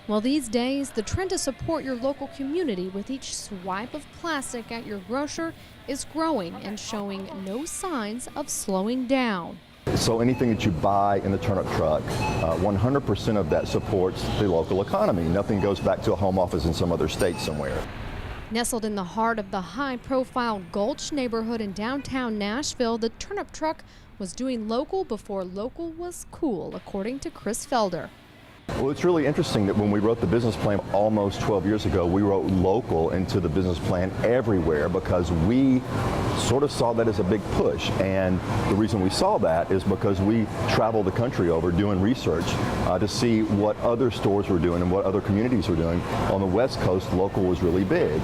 Well, these days, the trend to support your local community with each swipe of plastic at your grocer is growing and showing no signs of slowing down. So anything that you buy in the Turnip Truck, 100% of that supports the local economy. Nothing goes back to a home office in some other state somewhere. Nestled in the heart of the high-profile Gulch Neighborhood in downtown Nashville, the Turnip Truck was doing local before local was cool, according to Chris Felder. Well, it's really interesting that when we wrote the business plan almost 12 years ago, we wrote local into the business plan everywhere because we sort of saw that as a big push. And the reason we saw that is because we traveled the country over doing research to see what other stores were doing and what other communities were doing. On the West Coast, local was really big.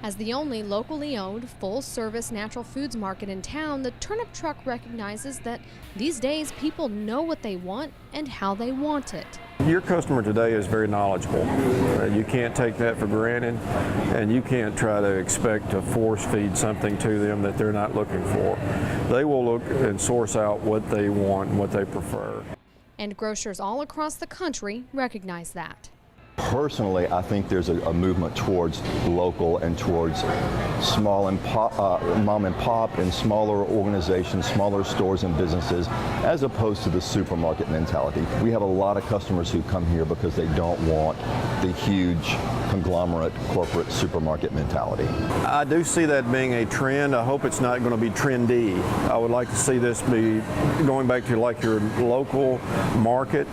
As the only locally owned, full-service natural foods market in town, the Turnip Truck recognizes that these days people know what they want and how they want it. Your customer today is very knowledgeable. You can't take that for granted, and you can't try to expect to force feed something to them that they're not looking for. They will look and source out what they want and what they prefer. And grocers all across the country recognize that. Personally, I think there's a movement towards local and towards small and mom and pop and smaller organizations, smaller stores and businesses, as opposed to the supermarket mentality. We have a lot of customers who come here because they don't want the huge conglomerate corporate supermarket mentality. I do see that being a trend. I hope it's not going to be trendy. I would like to see this be going back to like your local market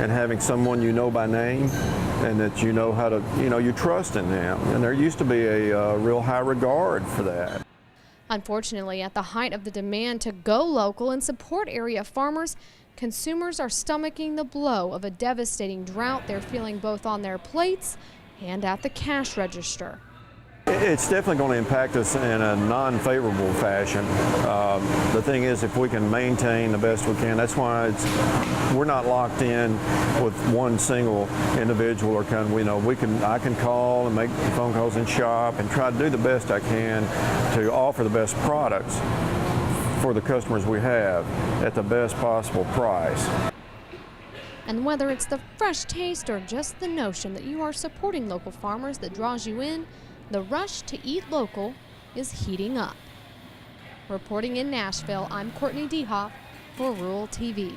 and having someone you know by name and that you know how to, you trust in them. And there used to be a real high regard for that. Unfortunately, at the height of the demand to go local and support area farmers, consumers are stomaching the blow of a devastating drought they're feeling both on their plates and at the cash register. It's definitely going to impact us in a non-favorable fashion. The thing is, if we can maintain the best we can, that's why we're not locked in with one single individual or kind of, I can call and make phone calls and shop and try to do the best I can to offer the best products for the customers we have at the best possible price. And whether it's the fresh taste or just the notion that you are supporting local farmers that draws you in, the rush to eat local is heating up. Reporting in Nashville, I'm Courtney Dehoff for Rural TV.